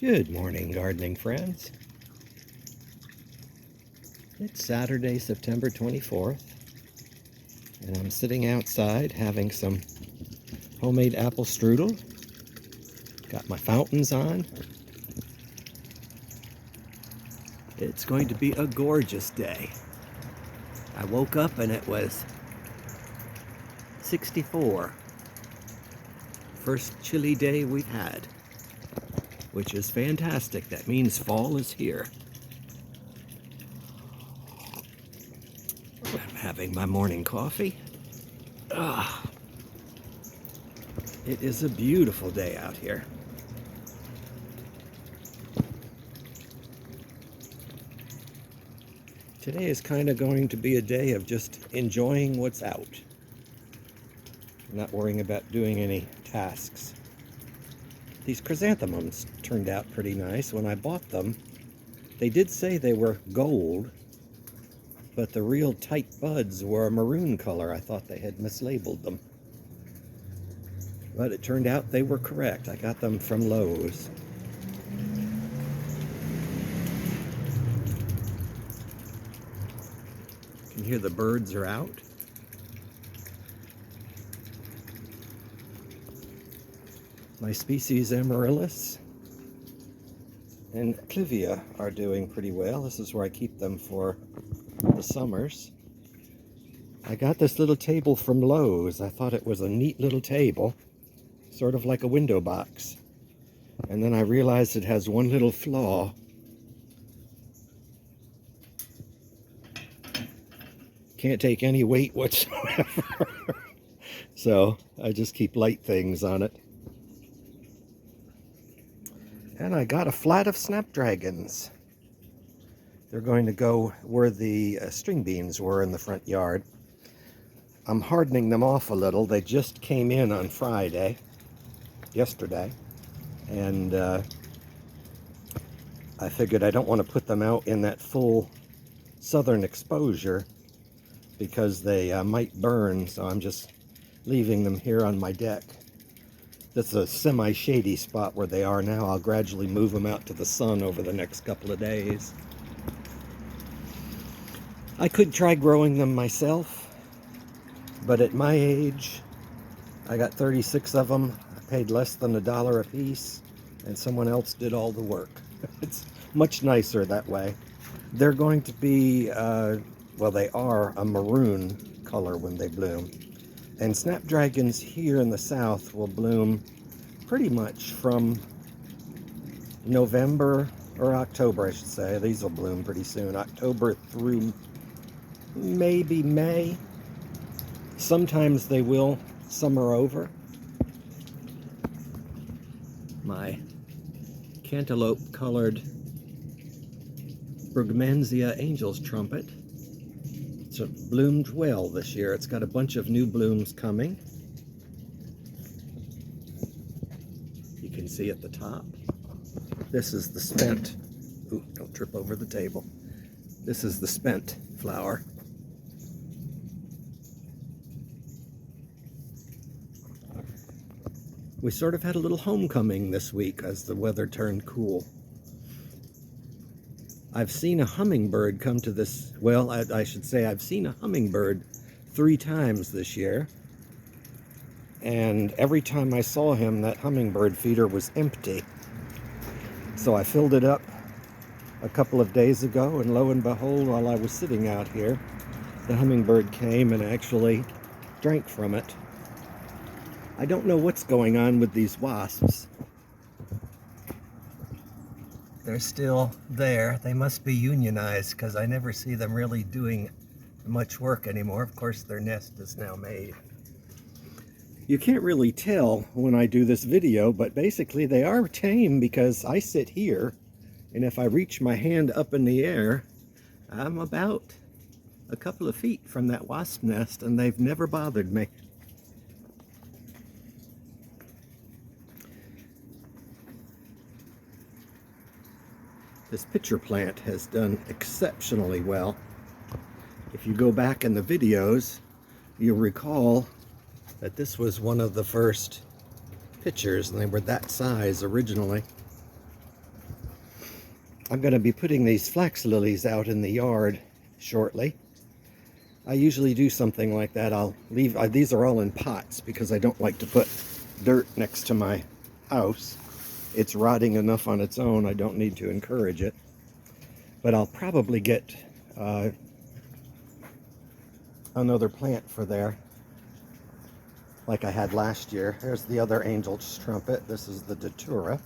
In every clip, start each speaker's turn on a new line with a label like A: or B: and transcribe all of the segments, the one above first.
A: Good morning, gardening friends. It's Saturday, September 24th, and I'm sitting outside having some homemade apple strudel. Got my fountains on. It's going to be a gorgeous day. I woke up and it was 64. First chilly day we've had, which is fantastic. That means fall is here. I'm having my morning coffee. It is a beautiful day out here. Today is kind of going to be a day of just enjoying what's out. Not worrying about doing any tasks. These chrysanthemums turned out pretty nice. When I bought them, they did say they were gold, but the real tight buds were a maroon color. I thought they had mislabeled them. But it turned out they were correct. I got them from Lowe's. You can hear the birds are out. My species Amaryllis and Clivia are doing pretty well. This is where I keep them for the summers. I got this little table from Lowe's. I thought it was a neat little table, sort of like a window box. And then I realized it has one little flaw. Can't take any weight whatsoever. So I just keep light things on it. And I got a flat of Snapdragons. They're going to go where the string beans were in the front yard. I'm hardening them off a little. They just came in on yesterday. And I figured I don't want to put them out in that full southern exposure because they might burn, so I'm just leaving them here on my deck. This is a semi-shady spot where they are now. I'll gradually move them out to the sun over the next couple of days. I could try growing them myself, but at my age, I got 36 of them. I paid less than $1 a piece, and someone else did all the work. It's much nicer that way. They're going to be, well, they are a maroon color when they bloom. And Snapdragons here in the south will bloom pretty much from November, or October I should say. These will bloom pretty soon. October through maybe May. Sometimes they will summer over. My cantaloupe colored Brugmansia Angel's Trumpet. It's bloomed well this year. It's got a bunch of new blooms coming. You can see at the top. This is the spent. Ooh, don't trip over the table. This is the spent flower. We sort of had a little homecoming this week as the weather turned cool. I've seen a hummingbird come to this, well, I should say I've seen a hummingbird 3 times this year. And every time I saw him, that hummingbird feeder was empty. So I filled it up a couple of days ago, and lo and behold, while I was sitting out here, the hummingbird came and actually drank from it. I don't know what's going on with these wasps. They're still there. They must be unionized because I never see them really doing much work anymore. Of course, their nest is now made. You can't really tell when I do this video, but basically they are tame because I sit here, and if I reach my hand up in the air, I'm about a couple of feet from that wasp nest, and they've never bothered me. This pitcher plant has done exceptionally well. If you go back in the videos, you'll recall that this was one of the first pitchers, and they were that size originally. I'm going to be putting these flax lilies out in the yard shortly. I usually do something like that. I'll leave, these are all in pots because I don't like to put dirt next to my house. It's rotting enough on its own. I don't need to encourage it. But I'll probably get another plant for there, like I had last year. There's the other angel's trumpet. This is the datura.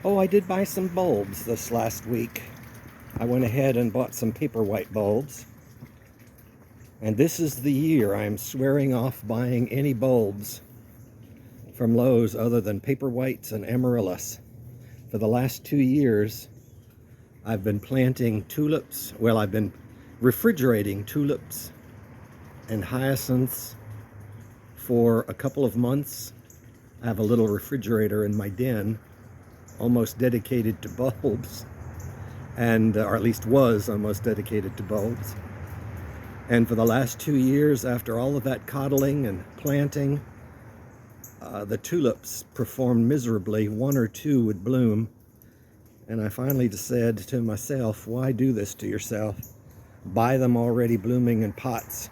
A: Oh, I did buy some bulbs this last week. I went ahead and bought some paper white bulbs. And this is the year I'm swearing off buying any bulbs from Lowe's other than paper whites and amaryllis. For the last 2 years, I've been planting tulips. Well, I've been refrigerating tulips and hyacinths for a couple of months. I have a little refrigerator in my den, almost dedicated to bulbs, and or at least was almost dedicated to bulbs. And for the last 2 years, after all of that coddling and planting, the tulips performed miserably. 1 or 2 would bloom, and I finally said to myself, why do this to yourself? Buy them already blooming in pots.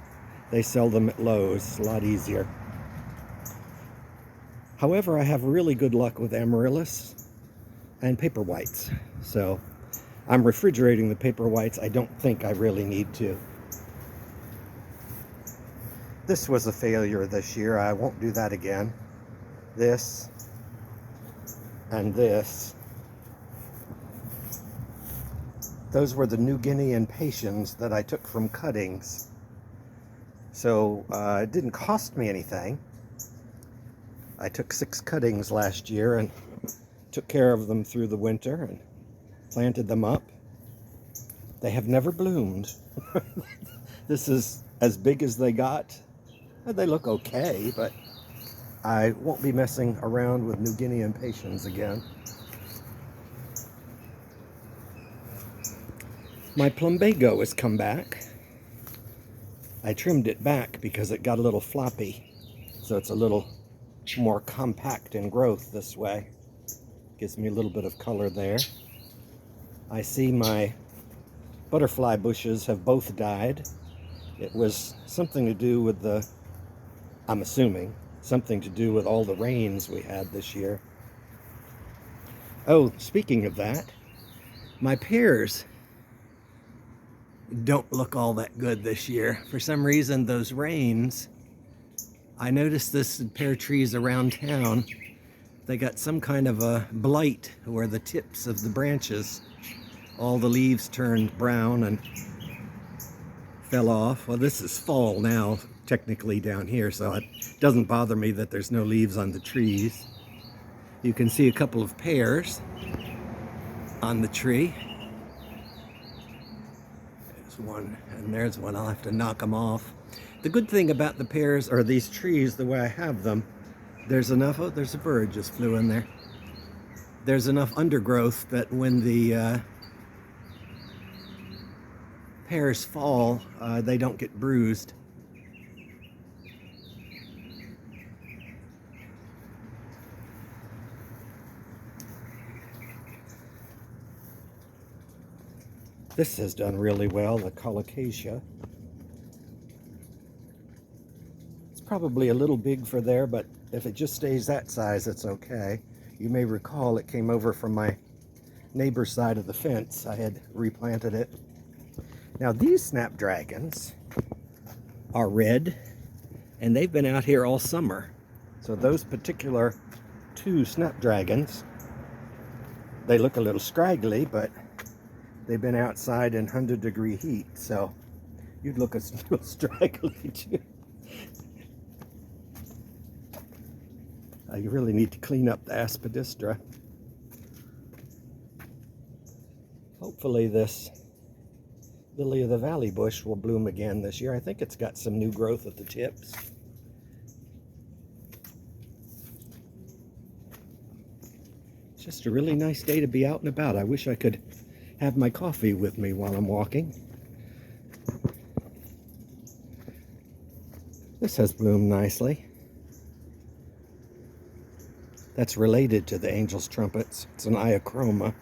A: They sell them at Lowe's. It's a lot easier. However, I have really good luck with amaryllis and paper whites. So I'm refrigerating the paper whites. I don't think I really need to. This was a failure this year. I won't do that again. This and this. Those were the new Guinea Impatiens that I took from cuttings. So it didn't cost me anything. I took 6 cuttings last year and took care of them through the winter and planted them up. They have never bloomed. This is as big as they got. They look okay, but I won't be messing around with new Guinea Impatiens again. My Plumbago has come back. I trimmed it back because it got a little floppy, so it's a little more compact in growth this way. Gives me a little bit of color there. I see my butterfly bushes have both died. It was something to do with the, I'm assuming, something to do with all the rains we had this year. Oh, speaking of that, my pears don't look all that good this year. For some reason, those rains, I noticed this in pear trees around town. They got some kind of a blight where the tips of the branches, all the leaves turned brown and fell off. Well, this is fall now, technically down here, so it doesn't bother me that there's no leaves on the trees. You can see a couple of pears on the tree. There's one, and there's one. I'll have to knock them off. The good thing about the pears, or these trees, the way I have them, there's enough, oh, there's a bird just flew in there. There's enough undergrowth that when the pears fall, they don't get bruised. This has done really well, the colocasia. It's probably a little big for there, but if it just stays that size, it's okay. You may recall it came over from my neighbor's side of the fence. I had replanted it. Now these snapdragons are red, and they've been out here all summer. So those particular 2 snapdragons, they look a little scraggly, but they've been outside in 100-degree heat, so you'd look a little straggly too. You really need to clean up the aspidistra. Hopefully this lily of the valley bush will bloom again this year. I think it's got some new growth at the tips. It's just a really nice day to be out and about. I wish I could have my coffee with me while I'm walking. This has bloomed nicely. That's related to the angel's trumpets. It's an iochroma.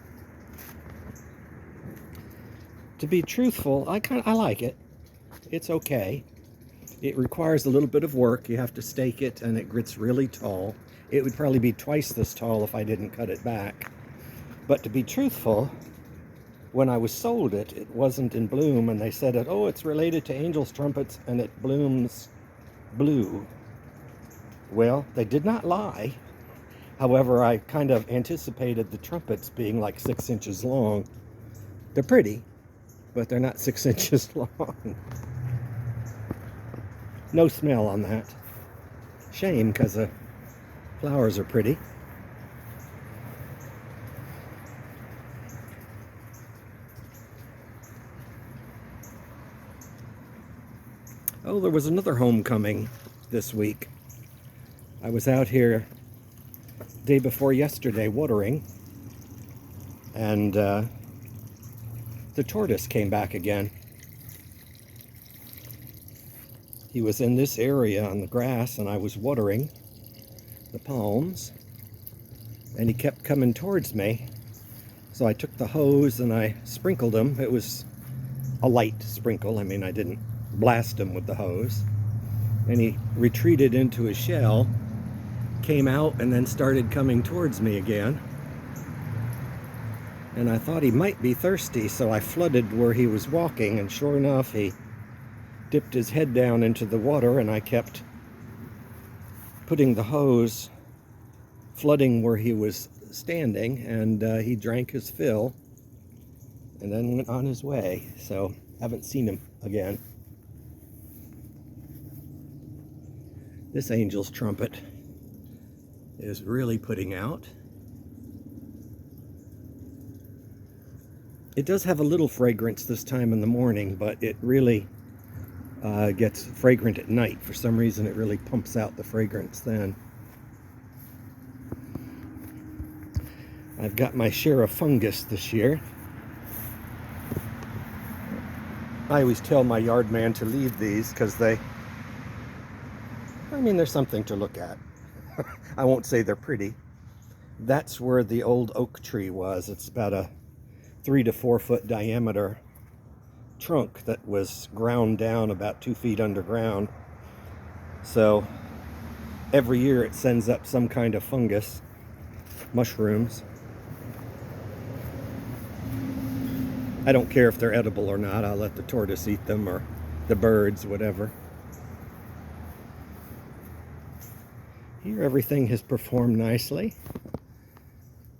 A: To be truthful, I like it. It's okay. It requires a little bit of work. You have to stake it, and it gets really tall. It would probably be twice this tall if I didn't cut it back. But to be truthful, when I was sold it, it wasn't in bloom, and they said, oh, it's related to angel's trumpets, and it blooms blue. Well, they did not lie. However, I kind of anticipated the trumpets being like 6 inches long. They're pretty, but they're not 6 inches long. No smell on that. Shame, because the flowers are pretty. Oh, there was another homecoming this week. I was out here day before yesterday watering, and the tortoise came back again. He was in this area on the grass, and I was watering the palms, and he kept coming towards me. So I took the hose and I sprinkled him. It was a light sprinkle. I mean, I didn't blast him with the hose. And he retreated into his shell, came out, and then started coming towards me again. And I thought he might be thirsty, so I flooded where he was walking, and sure enough, he dipped his head down into the water, and I kept putting the hose, flooding where he was standing, and he drank his fill and then went on his way. So haven't seen him again. This angel's trumpet is really putting out. It does have a little fragrance this time in the morning, but it really gets fragrant at night. For some reason, it really pumps out the fragrance then. I've got my share of fungus this year. I always tell my yard man to leave these because there's something to look at. I won't say they're pretty. That's where the old oak tree was. It's about a 3 to 4 foot diameter trunk that was ground down about 2 feet underground. So every year it sends up some kind of fungus, mushrooms. I don't care if they're edible or not. I'll let the tortoise eat them, or the birds, whatever. Here everything has performed nicely.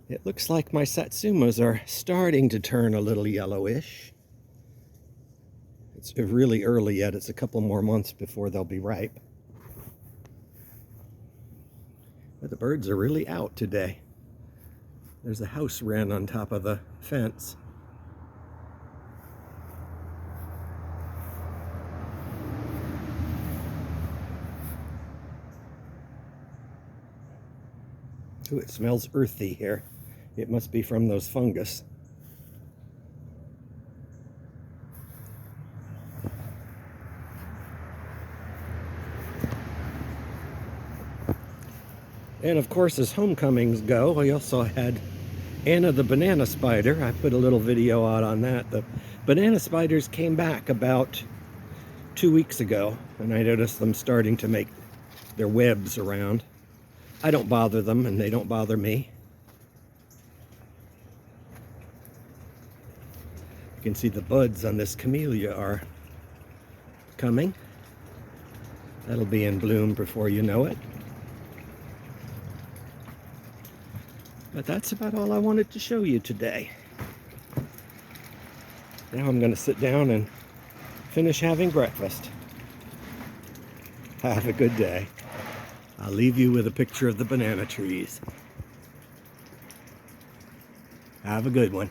A: It looks like my satsumas are starting to turn a little yellowish. It's really early yet. It's a couple more months before they'll be ripe. But the birds are really out today. There's a house wren on top of the fence. Ooh, it smells earthy here. It must be from those fungus. And of course, as homecomings go, we also had Anna the banana spider. I put a little video out on that. The banana spiders came back about 2 weeks ago, and I noticed them starting to make their webs around. I don't bother them, and they don't bother me. You can see the buds on this camellia are coming. That'll be in bloom before you know it. But that's about all I wanted to show you today. Now I'm going to sit down and finish having breakfast. Have a good day. I'll leave you with a picture of the banana trees. Have a good one.